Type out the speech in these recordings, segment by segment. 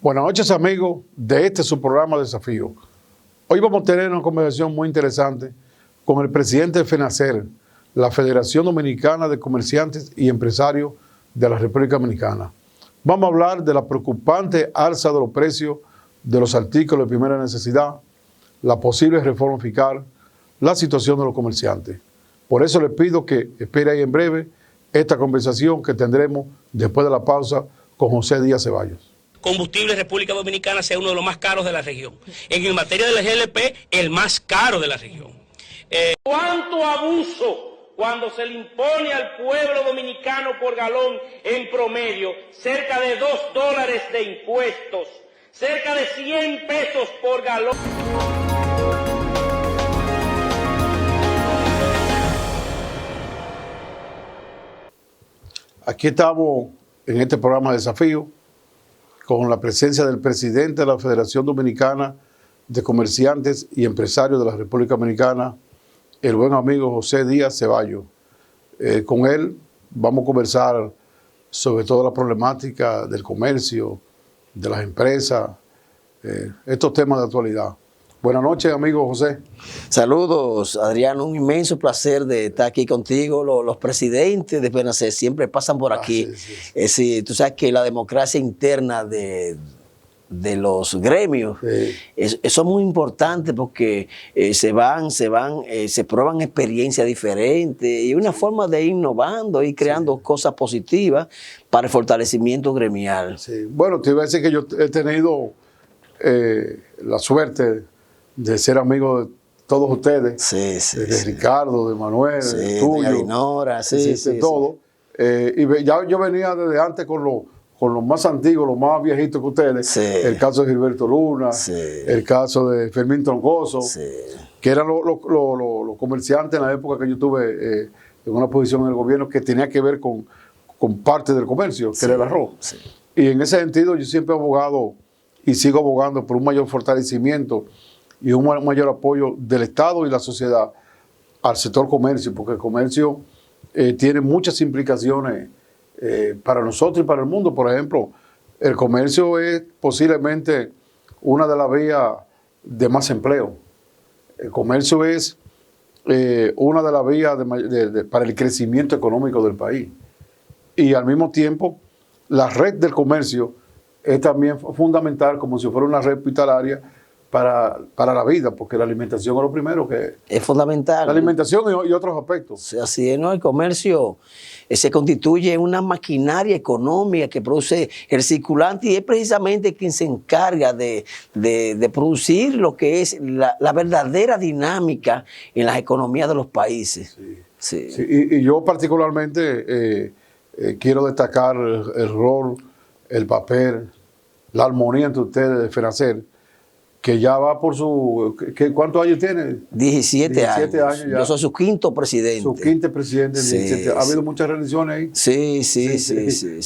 Buenas noches, amigos de su programa Desafío. Hoy vamos a tener una conversación muy interesante con el presidente de FENACER, la Federación Dominicana de Comerciantes y Empresarios de la República Dominicana. Vamos a hablar de la preocupante alza de los precios de los artículos de primera necesidad, la posible reforma fiscal, la situación de los comerciantes. Por eso les pido que espere ahí en breve esta conversación que tendremos después de la pausa con José Díaz Ceballos. Combustible República Dominicana sea uno de los más caros de la región. En materia de la GLP, el más caro de la región. ¿Cuánto abuso cuando se le impone al pueblo dominicano por galón en promedio cerca de $2 de impuestos, cerca de 100 pesos por galón? Aquí estamos en este programa de Desafío con la presencia del presidente de la Federación Dominicana de Comerciantes y Empresarios de la República Dominicana, el buen amigo José Díaz Ceballos. Con él vamos a conversar sobre toda la problemática del comercio, de las empresas, estos temas de actualidad. Buenas noches, amigo José. Saludos, Adriano. Un inmenso placer de estar aquí contigo. Los presidentes de FENACER siempre pasan por aquí. Sí. Tú sabes que la democracia interna de los gremios eso es muy importante porque se prueban experiencias diferentes y una forma de ir innovando y creando cosas positivas para el fortalecimiento gremial. Sí. Bueno, te iba a decir que yo he tenido la suerte de ser amigo de todos ustedes, de Ricardo, de Manuel, tuyo, de Ainora, de todo. Y ya yo venía desde antes con los más antiguos, los más viejitos que ustedes. El caso de Gilberto Luna, el caso de Fermín Troncoso, que eran los comerciantes en la época que yo estuve en una posición en el gobierno que tenía que ver con parte del comercio, que era el arroz. Y en ese sentido yo siempre he abogado y sigo abogando por un mayor fortalecimiento y un mayor apoyo del Estado y la sociedad al sector comercio, porque el comercio tiene muchas implicaciones para nosotros y para el mundo. Por ejemplo, el comercio es posiblemente una de las vías de más empleo. El comercio es una de las vías para el crecimiento económico del país. Y al mismo tiempo, la red del comercio es también fundamental, como si fuera una red hospitalaria para la vida, porque la alimentación es lo primero que es fundamental. La alimentación y otros aspectos. Así es, ¿no? El comercio se constituye en una maquinaria económica que produce el circulante y es precisamente quien se encarga de producir lo que es la verdadera dinámica en las economías de los países. Y yo particularmente quiero destacar el rol, el papel, la armonía entre ustedes de FENACER, que ya va por su... ¿Cuántos años tiene? 17 años ya. Yo soy su quinto presidente. Su quinto presidente. ¿Ha habido muchas reelecciones ahí? Sí.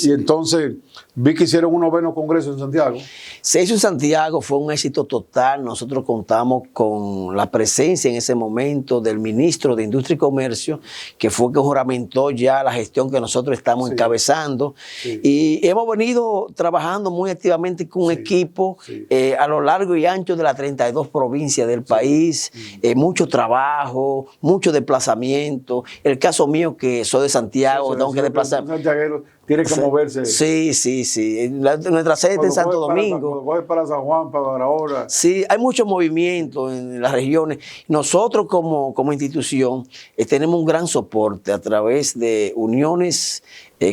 Y entonces vi que hicieron un noveno congreso en Santiago. Se hizo en Santiago, fue un éxito total. Nosotros contamos con la presencia en ese momento del ministro de Industria y Comercio, que fue que juramentó ya la gestión que nosotros estamos encabezando. Y hemos venido trabajando muy activamente con un equipo a lo largo y ancho de las 32 provincias del país, mucho trabajo, mucho desplazamiento. El caso mío, que soy de Santiago, tengo que desplazar. Tiene que moverse. Sí. Nuestra sede está en Santo Domingo. Cuando coge para San Juan, para Barahona. Sí, hay mucho movimiento en las regiones. Nosotros como institución tenemos un gran soporte a través de uniones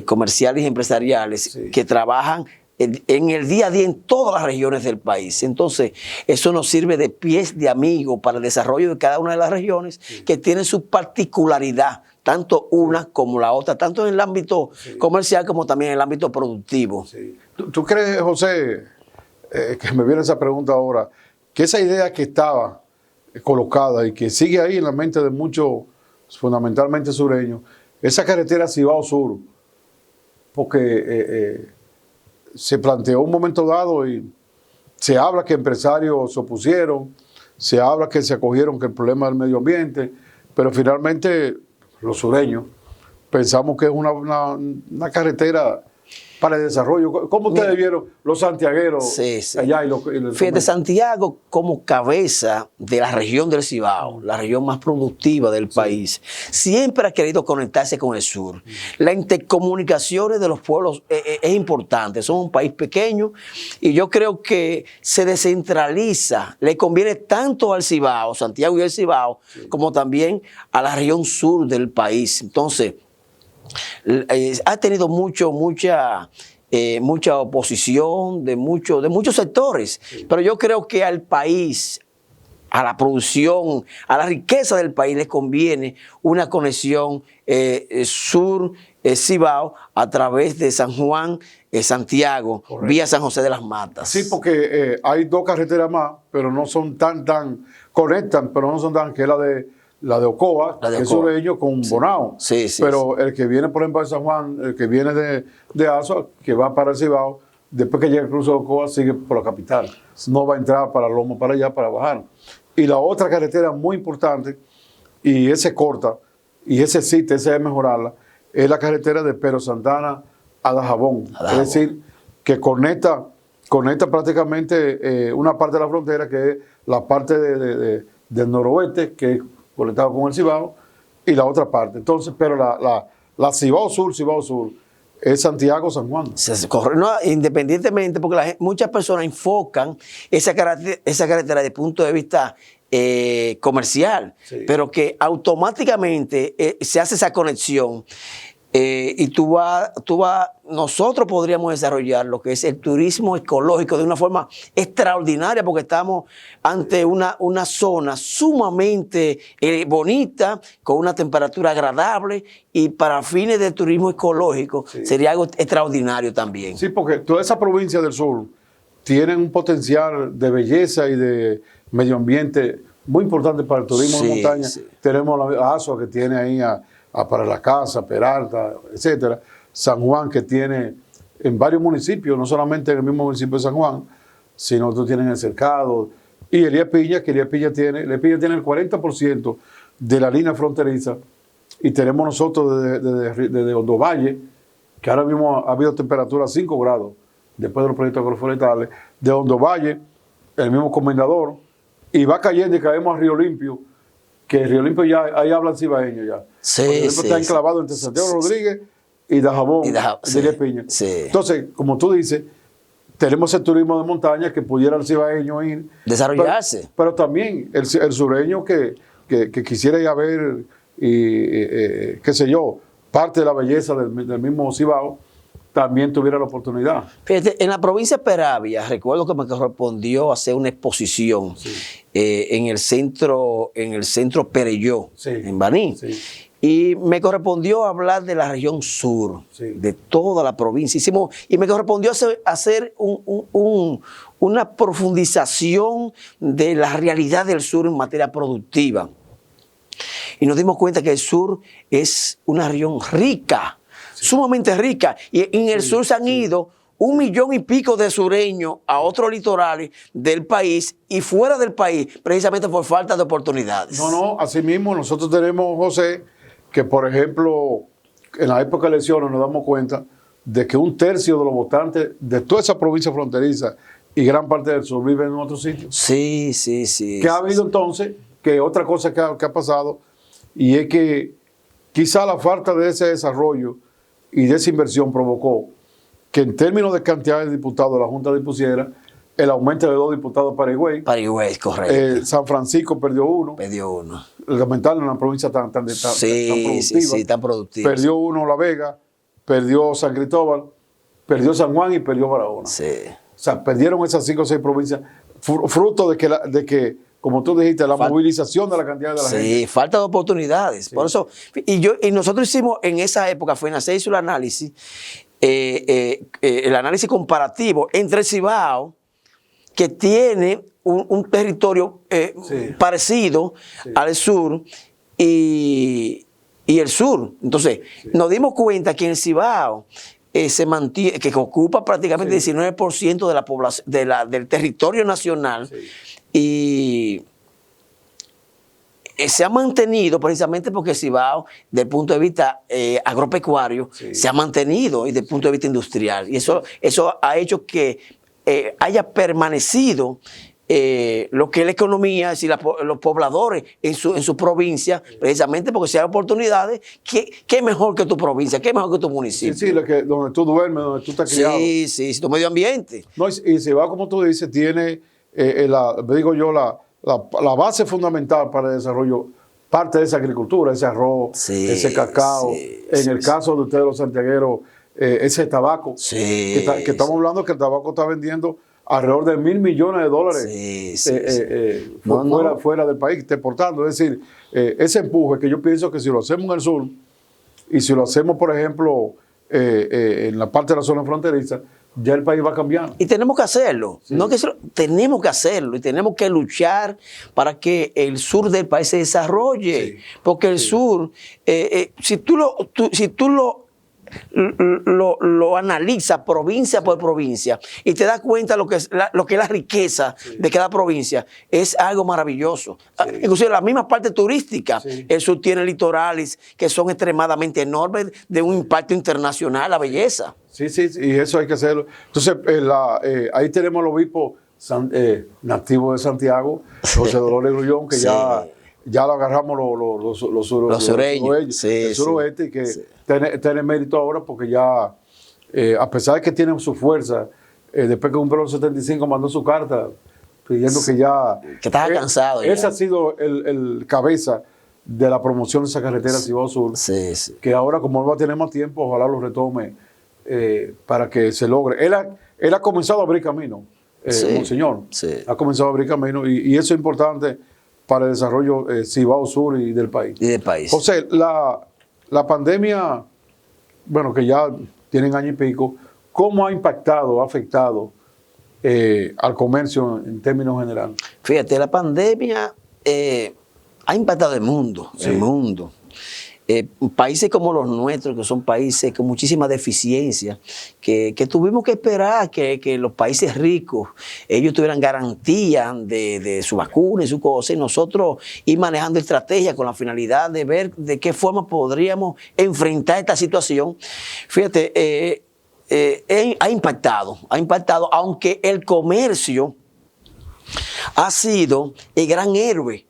comerciales y empresariales que trabajan en el día a día en todas las regiones del país. Entonces, eso nos sirve de pies de amigo para el desarrollo de cada una de las regiones que tienen su particularidad, tanto una como la otra, tanto en el ámbito comercial como también en el ámbito productivo. ¿Tú crees, José, que me viene esa pregunta ahora, que esa idea que estaba colocada y que sigue ahí en la mente de muchos, fundamentalmente sureños, esa carretera Cibao Sur, porque se planteó un momento dado y se habla que empresarios se opusieron, se habla que se acogieron que el problema del medio ambiente, pero finalmente los sureños pensamos que es una carretera para el desarrollo. ¿Cómo ustedes vieron los santiagueros allá? Fíjate, Santiago como cabeza de la región del Cibao, la región más productiva del país, siempre ha querido conectarse con el sur. Las intercomunicaciones de los pueblos es importante. Somos un país pequeño y yo creo que se descentraliza. Le conviene tanto al Cibao, Santiago y el Cibao, como también a la región sur del país. Entonces, ha tenido mucha oposición de muchos sectores, pero yo creo que al país, a la producción, a la riqueza del país le conviene una conexión sur-Cibao a través de San Juan, Santiago, correcto, vía San José de las Matas. Sí, porque hay dos carreteras más, pero no son conectan, pero no son tan, que es la de Ocoa, que es sureño, con Bonao. Pero el que viene, por ejemplo, de San Juan, el que viene de Azua, que va para el Cibao, después que llega el cruce de Ocoa, sigue por la capital. No va a entrar para Lomo, para allá, para bajar. Y la otra carretera muy importante, y ese corta, y ese sitio, ese es mejorarla, es la carretera de Pero Santana a Dajabón. Es decir, que conecta prácticamente una parte de la frontera, que es la parte del noroeste, que es conectado con el Cibao, y la otra parte. Entonces, pero la Cibao Sur es Santiago-San Juan. No, independientemente, porque muchas personas enfocan esa carretera desde el punto de vista comercial, pero que automáticamente se hace esa conexión. Y nosotros podríamos desarrollar lo que es el turismo ecológico de una forma extraordinaria, porque estamos ante una zona sumamente bonita, con una temperatura agradable, y para fines de turismo ecológico sería algo extraordinario también. Sí, porque toda esa provincia del sur tiene un potencial de belleza y de medio ambiente muy importante para el turismo de montaña. Tenemos la Azua, que tiene ahí para la casa, Peralta, etcétera. San Juan, que tiene en varios municipios, no solamente en el mismo municipio de San Juan, sino tú tienes el Cercado. Y Elías Piña, que Elías Piña tiene el 40% de la línea fronteriza. Y tenemos nosotros desde Hondo Valle, que ahora mismo ha habido temperatura a 5 grados, después de los proyectos agroforestales, de Hondo Valle, el mismo Comendador, y va cayendo y caemos a Río Limpio, que Río Limpio ya, ahí hablan cibaeño ya. Está enclavado entre Santiago Rodríguez y Dajabón, de Elías Piña. Entonces, como tú dices, tenemos el turismo de montaña que pudiera el cibaeño ir. Desarrollarse. Pero también el sureño que quisiera ir a ver, qué sé yo, parte de la belleza del mismo Cibao, también tuviera la oportunidad. Fíjate, en la provincia de Peravia, recuerdo que me correspondió hacer una exposición en el centro Pereyó, en Baní. Y me correspondió hablar de la región sur, de toda la provincia. Y me correspondió hacer una profundización de la realidad del sur en materia productiva. Y nos dimos cuenta que el sur es una región rica, sumamente rica. Y en el sur se han ido 1 millón y pico de sureños a otros litorales del país y fuera del país, precisamente por falta de oportunidades. No, así mismo nosotros tenemos, José, que por ejemplo, en la época de elecciones nos damos cuenta de que 1/3 de los votantes de toda esa provincia fronteriza y gran parte del sur viven en otros sitios. Sí. ¿Qué ha habido entonces? Que otra cosa que ha pasado, y es que quizá la falta de ese desarrollo y de esa inversión provocó que en términos de cantidad de diputados la Junta dispusiera el aumento de 2 diputados para Higüey. Correcto. San Francisco perdió uno. Lamentable en una provincia tan productiva. Sí, tan productiva. Perdió uno La Vega, perdió San Cristóbal, perdió San Juan y perdió Barahona. O sea, perdieron esas 5 o 6 provincias, fruto de que, como tú dijiste, la movilización de la cantidad de la gente. Sí, falta de oportunidades. Por eso, y nosotros hicimos en esa época, FENACE hizo el análisis comparativo entre el Cibao, que tiene un territorio parecido al sur, y el sur. Entonces, nos dimos cuenta que en el Cibao se mantiene, que ocupa prácticamente el 19% de la población, del territorio nacional, y se ha mantenido precisamente porque Cibao, desde el punto de vista agropecuario, se ha mantenido y desde el punto de vista industrial. Y eso ha hecho que haya permanecido lo que es la economía, es decir, los pobladores en su provincia, precisamente porque si hay oportunidades, ¿qué mejor que tu provincia? ¿Qué mejor que tu municipio? Sí, donde tú duermes, donde tú estás criado. Sí, tu medio ambiente. No, y Cibao, como tú dices, tiene, digo yo, la base fundamental para el desarrollo, parte de esa agricultura, ese arroz, ese cacao. En el caso de ustedes los santiagueros, ese tabaco. Que estamos hablando que el tabaco está vendiendo alrededor de $1.000 millones fuera del país, exportando. Es decir, ese empuje que yo pienso que si lo hacemos en el sur y si lo hacemos, por ejemplo, en la parte de la zona fronteriza, ya el país va cambiando. Y tenemos que hacerlo. No que tenemos que hacerlo y tenemos que luchar para que el sur del país se desarrolle. Porque el sur, si tú lo analizas provincia por provincia y te das cuenta lo que es la riqueza de cada provincia, es algo maravilloso. Inclusive la misma parte turística, el sur tiene litorales que son extremadamente enormes, de un impacto internacional, la belleza. Sí, y eso hay que hacerlo. Entonces, ahí tenemos al obispo nativo de Santiago, José Dolores Grullón, que ya lo agarramos los sureños, el suroeste, y que tiene mérito ahora porque ya, a pesar de que tienen su fuerza, después que cumplió los 75 mandó su carta pidiendo que ya... Que estaba cansado. Ese ha sido el cabeza de la promoción de esa carretera Cibao Sur, que ahora, como él va a tener más tiempo, ojalá lo retome para que se logre. Él ha comenzado a abrir camino, Monseñor. Ha comenzado a abrir camino y eso es importante para el desarrollo Cibao Sur y del país. José, la pandemia, bueno, que ya tienen año y pico, ¿cómo ha impactado, ha afectado al comercio en términos generales? Fíjate, la pandemia ha impactado el mundo, países como los nuestros, que son países con muchísima deficiencia, que tuvimos que esperar que los países ricos, ellos tuvieran garantía de su vacuna y su cosa, y nosotros ir manejando estrategias con la finalidad de ver de qué forma podríamos enfrentar esta situación. Fíjate, ha impactado, aunque el comercio ha sido el gran héroe.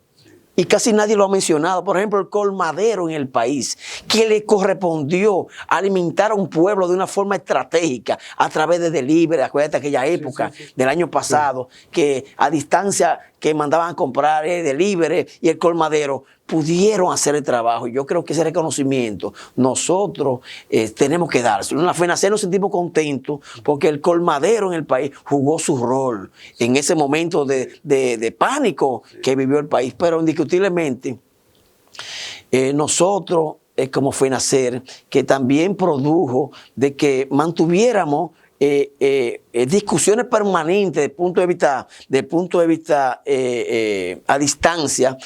Y casi nadie lo ha mencionado. Por ejemplo, el colmadero en el país, que le correspondió alimentar a un pueblo de una forma estratégica a través de delivery. Acuérdate aquella época del año pasado, que a distancia que mandaban a comprar delivery y el colmadero pudieron hacer el trabajo. Y yo creo que ese reconocimiento nosotros tenemos que dárselo. En la FENACE nos sentimos contentos porque el colmadero en el país jugó su rol en ese momento de pánico que vivió el país. Pero indiscutiblemente nosotros como FENACER, que también produjo de que mantuviéramos discusiones permanentes desde el punto de vista a distancia,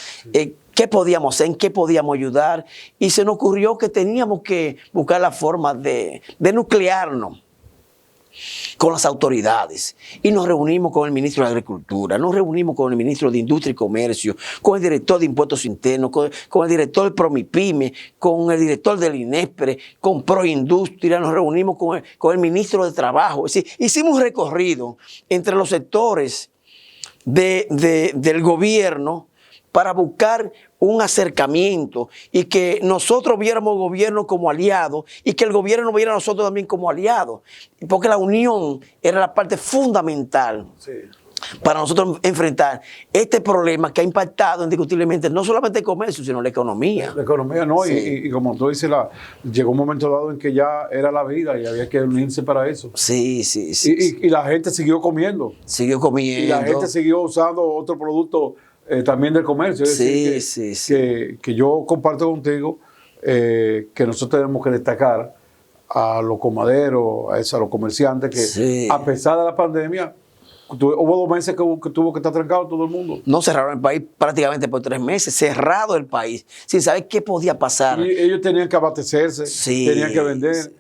qué podíamos hacer, en qué podíamos ayudar, y se nos ocurrió que teníamos que buscar la forma de nuclearnos con las autoridades, y nos reunimos con el ministro de Agricultura, nos reunimos con el ministro de Industria y Comercio, con el director de Impuestos Internos, con el director del Promipyme, con el director del INESPRE, con Proindustria, nos reunimos con el ministro de Trabajo. Es decir, hicimos un recorrido entre los sectores del gobierno para buscar un acercamiento y que nosotros viéramos al gobierno como aliado y que el gobierno viera a nosotros también como aliados, porque la unión era la parte fundamental para nosotros enfrentar este problema que ha impactado indiscutiblemente no solamente el comercio, sino la economía. La economía, ¿no? Y como tú dices, llegó un momento dado en que ya era la vida y había que unirse para eso. Y la gente siguió comiendo. Y la gente siguió usando otro producto también del comercio. Es decir, que yo comparto contigo que nosotros tenemos que destacar a los colmaderos, a los comerciantes, que a pesar de la pandemia, hubo 2 meses que tuvo que estar trancado todo el mundo. No, cerraron el país prácticamente por 3 meses, cerrado el país, sin saber qué podía pasar. Y ellos tenían que abastecerse, tenían que vender.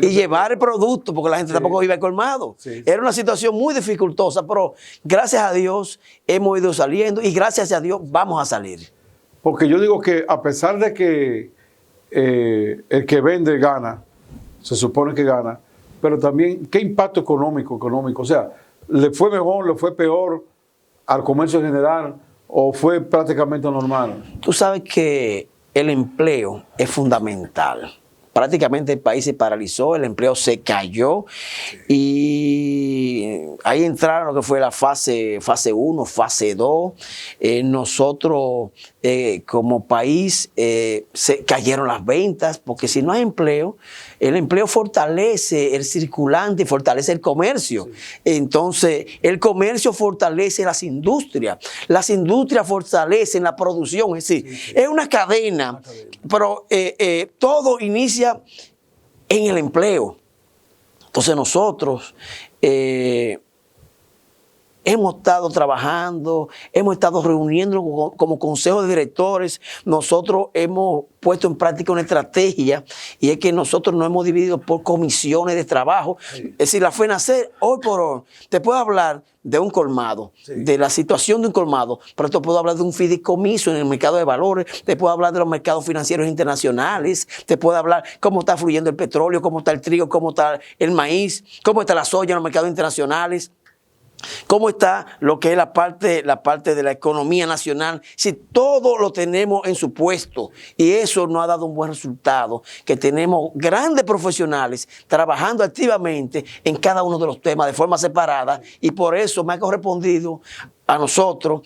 Y llevar el producto, porque la gente tampoco iba colmado. Era una situación muy dificultosa, pero gracias a Dios hemos ido saliendo y gracias a Dios vamos a salir. Porque yo digo que a pesar de que el que vende gana, se supone que gana, pero también, ¿qué impacto económico? O sea, ¿le fue mejor, le fue peor al comercio en general o fue prácticamente normal? Tú sabes que el empleo es fundamental. Prácticamente el país se paralizó, el empleo se cayó y ahí entraron lo que fue la fase 1, fase 2. Nosotros como país se cayeron las ventas porque si no hay empleo, el empleo fortalece el circulante, fortalece el comercio. Entonces el comercio fortalece las industrias fortalecen la producción, es decir, es una cadena, pero todo inicia en el empleo. Entonces nosotros hemos estado trabajando, hemos estado reuniendo como consejo de directores. Nosotros hemos puesto en práctica una estrategia y es que nosotros nos hemos dividido por comisiones de trabajo. Sí. Es decir, la FENACER hoy por hoy te puedo hablar de un colmado, sí, de la situación de un colmado, pero te puedo hablar de un fideicomiso en el mercado de valores, te puedo hablar de los mercados financieros internacionales, te puedo hablar cómo está fluyendo el petróleo, cómo está el trigo, cómo está el maíz, cómo está la soya en los mercados internacionales. ¿Cómo está lo que es la parte de la economía nacional? Si todo lo tenemos en su puesto y eso nos ha dado un buen resultado, que tenemos grandes profesionales trabajando activamente en cada uno de los temas de forma separada y por eso me ha correspondido a nosotros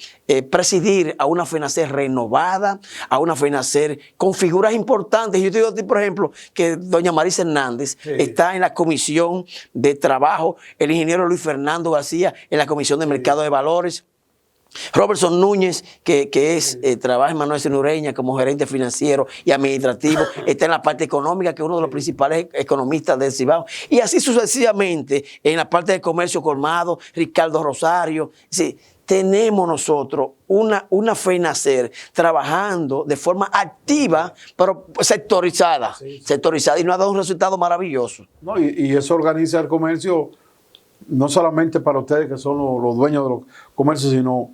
presidir a una FENACER renovada, a una FENACER con figuras importantes. Yo te digo a ti, por ejemplo, que doña Marisa Hernández está en la comisión de trabajo, el ingeniero Luis Fernando García en la comisión de mercado de valores, Robertson Núñez, trabaja en Manuel Senureña como gerente financiero y administrativo, está en la parte económica, que es uno de los principales economistas del Cibao, y así sucesivamente en la parte de comercio colmado, Ricardo Rosario. Sí, tenemos nosotros una FENACER trabajando de forma activa, pero sectorizada, sectorizada, y nos ha dado un resultado maravilloso. No, y eso organiza el comercio, no solamente para ustedes que son los dueños de los comercios, sino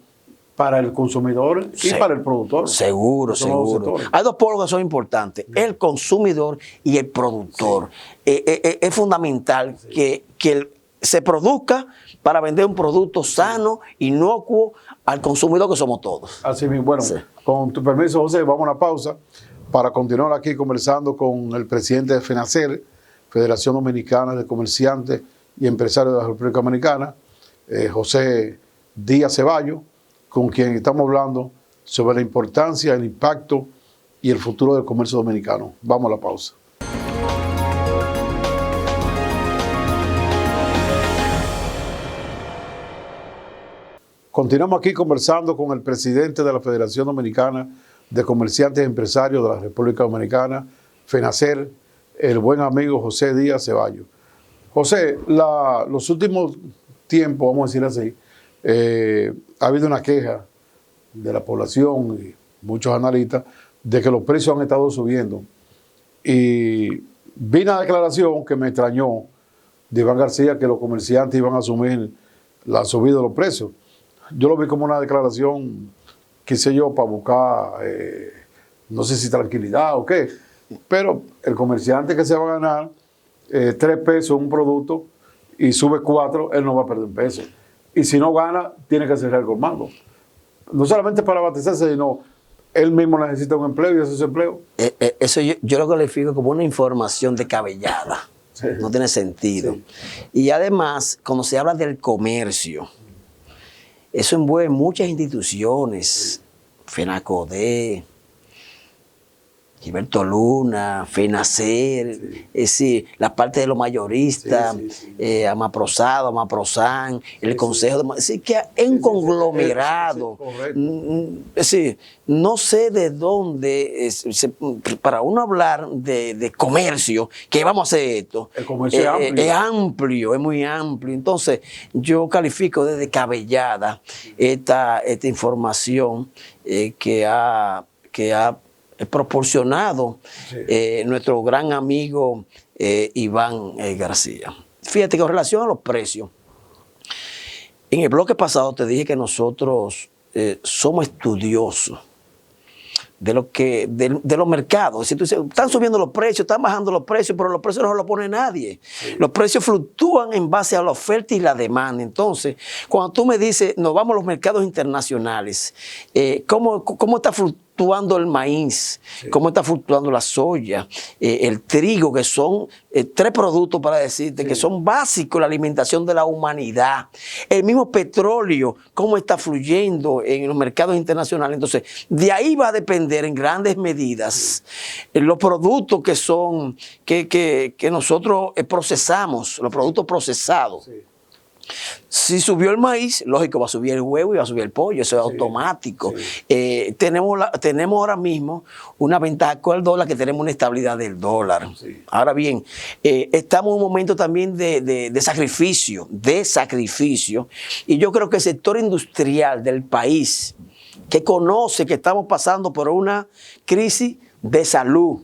para el consumidor y para el productor. Seguro, seguro. Hay dos polos que son importantes, el consumidor y el productor. Es fundamental que se produzca para vender un producto sano, inocuo al consumidor que somos todos. Así mismo. Bueno, con tu permiso, José, vamos a una pausa para continuar aquí conversando con el presidente de FENACER, Federación Dominicana de Comerciantes y Empresarios de la República Dominicana, José Díaz Ceballos, con quien estamos hablando sobre la importancia, el impacto y el futuro del comercio dominicano. Vamos a la pausa. Continuamos aquí conversando con el presidente de la Federación Dominicana de Comerciantes y Empresarios de la República Dominicana, FENACER, el buen amigo José Díaz Ceballos. José, los últimos tiempos, vamos a decir así, ha habido una queja de la población y muchos analistas de que los precios han estado subiendo. Y vi una declaración que me extrañó de Iván García que los comerciantes iban a asumir la subida de los precios. Yo lo vi como una declaración, qué sé yo, para buscar, no sé si tranquilidad o qué, pero el comerciante que se va a ganar 3 pesos un producto y sube 4, él no va a perder pesos. Y si no gana, tiene que cerrar el colmado. No solamente para abastecerse, sino él mismo necesita un empleo y ese es su empleo. Eso yo lo califico como una información descabellada. Sí. No tiene sentido. Sí. Y además, cuando se habla del comercio, eso envuelve muchas instituciones, FENACODE, Gilberto Luna, FENACER, es decir, la parte de los mayoristas, Amaprosado, Amaprosan, el Consejo de... Es decir, que es un conglomerado. Es decir, no sé de dónde, para uno hablar de comercio, que vamos a hacer esto. El comercio es amplio. Es muy amplio. Entonces, yo califico de descabellada esta información que ha proporcionado nuestro gran amigo Iván García. Fíjate que con relación a los precios, en el bloque pasado te dije que nosotros somos estudiosos de los mercados. Si tú dices, están subiendo los precios, están bajando los precios, pero los precios no los pone nadie. Sí. Los precios fluctúan en base a la oferta y la demanda. Entonces, cuando tú me dices, nos vamos a los mercados internacionales, ¿cómo está fluctuando el maíz? Sí. ¿Cómo está fluctuando la soya? El trigo, que son 3 productos para decirte, sí, que son básicos en la alimentación de la humanidad. El mismo petróleo, cómo está fluyendo en los mercados internacionales. Entonces, de ahí va a depender en grandes medidas, sí, los productos que nosotros procesamos, los productos procesados. Sí. Si subió el maíz, lógico, va a subir el huevo y va a subir el pollo, eso es, sí, automático. Sí. Tenemos ahora mismo una ventaja con el dólar, que tenemos una estabilidad del dólar. Sí. Ahora bien, estamos en un momento también de sacrificio, y yo creo que el sector industrial del país, que conoce que estamos pasando por una crisis de salud,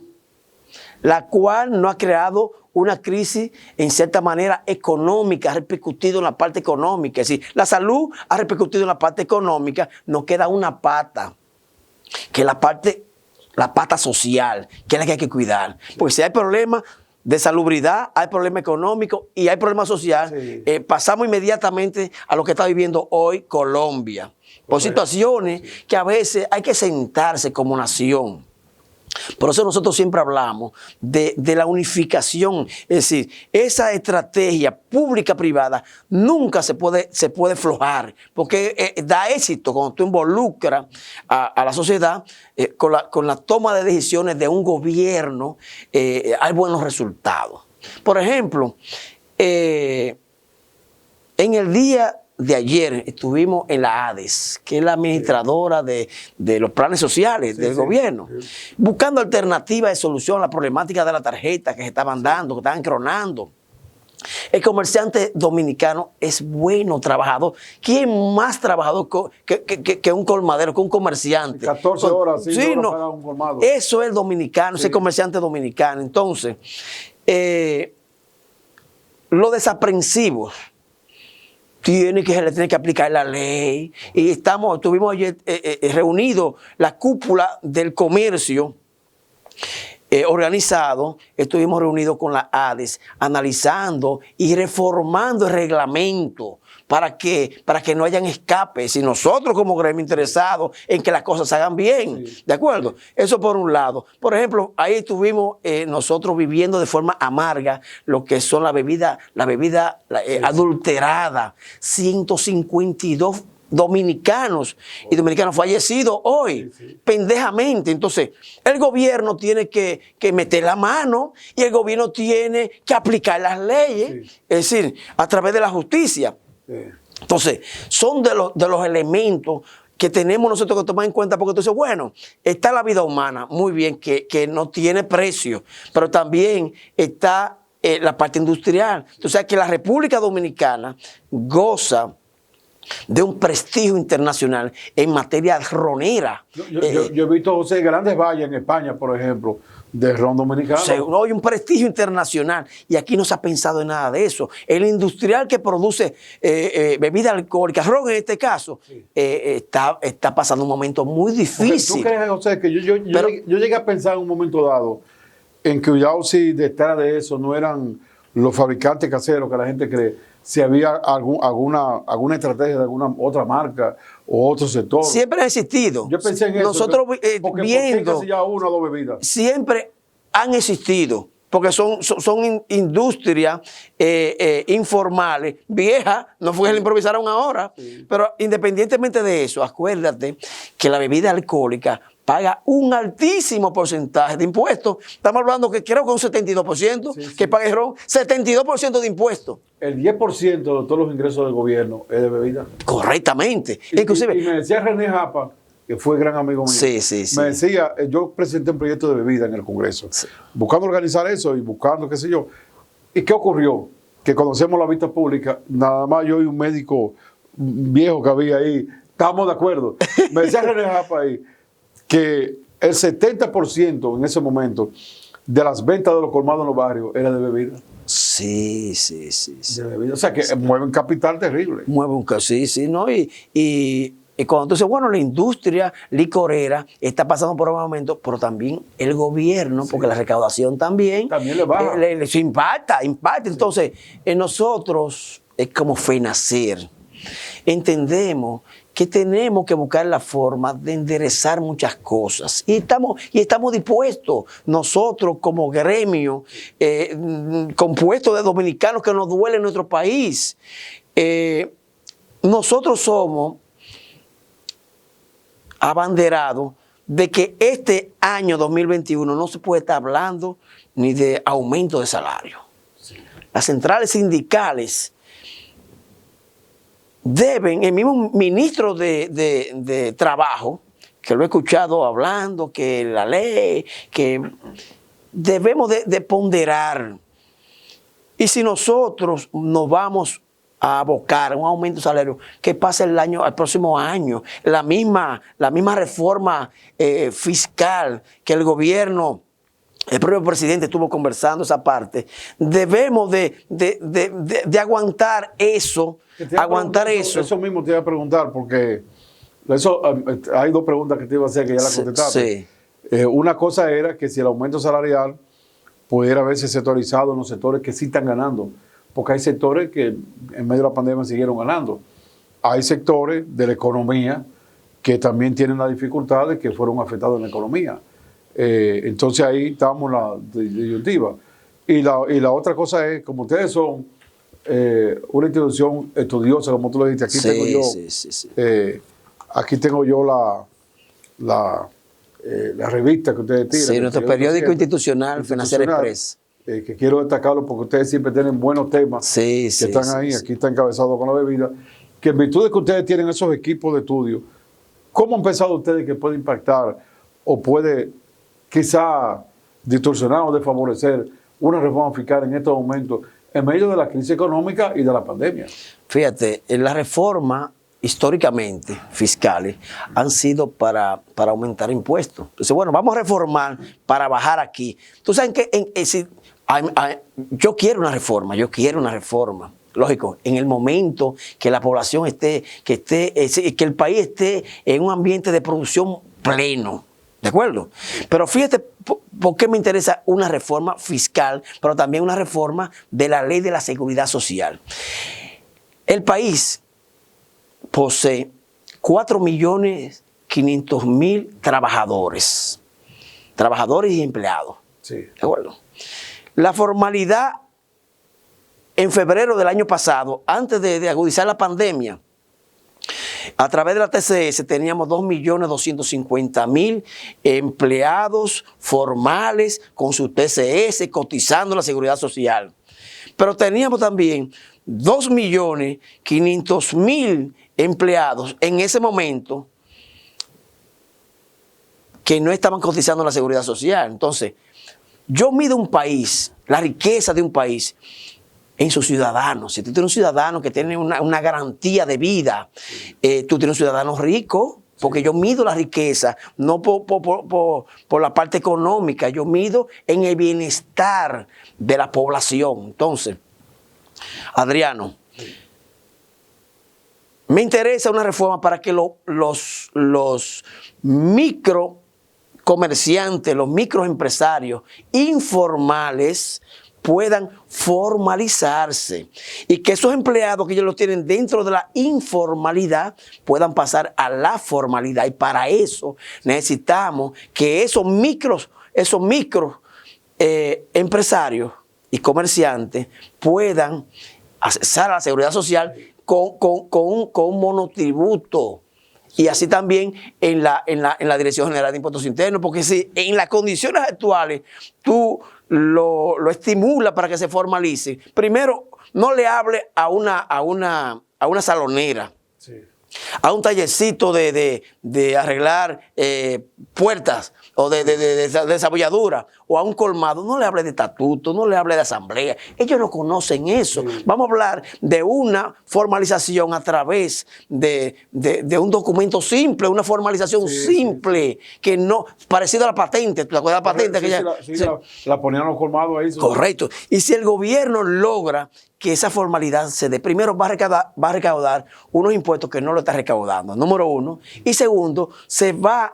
la cual no ha creado una crisis en cierta manera económica, ha repercutido en la parte económica. Es decir, la salud ha repercutido en la parte económica, nos queda una pata, que es la pata social, que es la que hay que cuidar. Porque si hay problemas de salubridad, hay problema económico y hay problema social, sí, pasamos inmediatamente a lo que está viviendo hoy Colombia. Por situaciones, sí, que a veces hay que sentarse como nación. Por eso nosotros siempre hablamos de la unificación. Es decir, esa estrategia pública-privada nunca se puede aflojar, porque da éxito cuando tú involucras a la sociedad con la toma de decisiones de un gobierno. Hay buenos resultados. Por ejemplo, en el día de ayer estuvimos en la ADES, que es la administradora, sí, de los planes sociales, sí, del, sí, gobierno, sí, buscando alternativas de solución a la problemática de la tarjeta que se estaban dando, que estaban cronando. El comerciante dominicano es bueno, trabajador. ¿Quién más trabajador que un colmadero, que un comerciante? 14 horas, sí, sí, horas no, para un colmado. Eso es el dominicano, sí, ese comerciante dominicano. Entonces, los desaprensivos, se le tiene que aplicar la ley. Y estuvimos ayer reunidos, la cúpula del comercio organizado, estuvimos reunidos con la ADES, analizando y reformando el reglamento para que no hayan escapes. Y nosotros como gremio interesados en que las cosas se hagan bien, sí, ¿de acuerdo? Sí. Eso por un lado. Por ejemplo, ahí estuvimos nosotros viviendo de forma amarga lo que son la bebida sí, adulterada. 152 dominicanos y dominicanos fallecidos hoy, sí, sí, pendejamente. Entonces, el gobierno tiene que meter la mano y el gobierno tiene que aplicar las leyes, sí, es decir, a través de la justicia. Sí. Entonces, son de los elementos que tenemos nosotros que tomar en cuenta, porque entonces, bueno, está la vida humana, muy bien, que no tiene precio, pero también está la parte industrial. Entonces, que la República Dominicana goza de un prestigio internacional en materia ronera. Yo he visto, José, grandes vallas en España, por ejemplo, de ron dominicano. No, hay un prestigio internacional y aquí no se ha pensado en nada de eso. El industrial que produce bebida alcohólica, ron en este caso, sí, está pasando un momento muy difícil. ¿Tú crees, José, que yo llegué a pensar en un momento dado en que ya si detrás de eso no eran los fabricantes caseros que la gente cree? Si había alguna estrategia de alguna otra marca o otro sector. Siempre ha existido. Yo pensé en eso. Nosotros viendo, ¿por qué ya una o dos bebidas? Siempre han existido, porque son industrias informales, viejas, no fue que la improvisaron ahora, sí, pero independientemente de eso, acuérdate que la bebida alcohólica paga un altísimo porcentaje de impuestos. Estamos hablando que creo que un 72% sí, sí, que paga el ron, 72% de impuestos. El 10% de todos los ingresos del gobierno es de bebida. Correctamente. Inclusive, y me decía René Japa, que fue gran amigo mío, sí, sí, sí, me decía, yo presenté un proyecto de bebida en el Congreso, sí, buscando organizar eso y buscando qué sé yo. ¿Y qué ocurrió? Que conocemos la vista pública, nada más yo y un médico viejo que había ahí, estábamos de acuerdo. Me decía René Japa ahí, que el 70% en ese momento de las ventas de los colmados en los barrios era de bebida. Sí, sí, sí, sí. De bebida. O sea, que sí, mueven capital terrible. Mueven, sí, sí, ¿no? Y cuando tú dices, bueno, la industria licorera está pasando por un momento, pero también el gobierno, porque la recaudación también le baja. Impacta. Entonces, nosotros es como FENACER. Entendemos que tenemos que buscar la forma de enderezar muchas cosas. Y estamos dispuestos, nosotros como gremio, compuesto de dominicanos que nos duele en nuestro país. Nosotros somos abanderados de que este año 2021 no se puede estar hablando ni de aumento de salario. Sí. Las centrales sindicales deben, el mismo ministro de Trabajo, que lo he escuchado hablando, que la ley, que debemos de ponderar. Y si nosotros nos vamos a abocar a un aumento de salario, que pase al próximo año, la misma reforma fiscal que el gobierno, el propio presidente estuvo conversando esa parte, debemos de aguantar eso. Eso mismo te iba a preguntar, porque hay dos preguntas que te iba a hacer que ya la contestaste. Sí. Una cosa era que si el aumento salarial pudiera verse sectorizado en los sectores que sí están ganando, porque hay sectores que en medio de la pandemia siguieron ganando. Hay sectores de la economía que también tienen las dificultades que fueron afectados en la economía. Entonces ahí estamos en la disyuntiva. Y la otra cosa es, como ustedes son una institución estudiosa, como tú lo dijiste, aquí aquí tengo yo la revista que ustedes tiran. Sí, nuestro periódico institucional, FENACER Express. Que quiero destacarlo porque ustedes siempre tienen buenos temas que están ahí. Aquí está encabezado con la bebida. Que en virtud de que ustedes tienen esos equipos de estudio, ¿cómo han pensado ustedes que puede impactar o puede quizá distorsionar o desfavorecer una reforma fiscal en estos momentos en medio de la crisis económica y de la pandemia? Fíjate, la reforma históricamente fiscales han sido para aumentar impuestos. Entonces, bueno, vamos a reformar para bajar aquí. Tú sabes que yo quiero una reforma, Lógico, en el momento que la población que el país esté en un ambiente de producción pleno. ¿De acuerdo? Pero fíjate por qué me interesa una reforma fiscal, pero también una reforma de la ley de la seguridad social. El país posee 4.500.000 trabajadores y empleados. Sí. ¿De acuerdo? La formalidad en febrero del año pasado, antes de agudizar la pandemia, a través de la TCS teníamos 2.250.000 empleados formales con su TCS cotizando la seguridad social. Pero teníamos también 2.500.000 empleados en ese momento que no estaban cotizando la seguridad social. Entonces, yo mido un país, la riqueza de un país, en sus ciudadanos. Si tú tienes un ciudadano que tiene una garantía de vida, tú tienes un ciudadano rico, porque yo mido la riqueza, no por la parte económica, yo mido en el bienestar de la población. Entonces, Adriano, me interesa una reforma para que los microcomerciantes, los microempresarios informales puedan formalizarse y que esos empleados que ellos los tienen dentro de la informalidad puedan pasar a la formalidad. Y para eso necesitamos que esos micros empresarios y comerciantes puedan accesar a la seguridad social con un monotributo. Y así también en la Dirección General de Impuestos Internos, porque si en las condiciones actuales tú lo estimula para que se formalice, primero no le hable a una salonera, sí, a un tallercito de arreglar puertas o de desabolladura, o a un colmado. No le hable de estatuto, no le hable de asamblea. Ellos no conocen eso. Sí. Vamos a hablar de una formalización a través de un documento simple, una formalización simple, que no, parecido a la patente. ¿Te acuerdas de la patente? La ponían los colmados ahí. Correcto. Y si el gobierno logra que esa formalidad se dé, primero va a recaudar unos impuestos que no lo está está recaudando, número uno. Y segundo, se va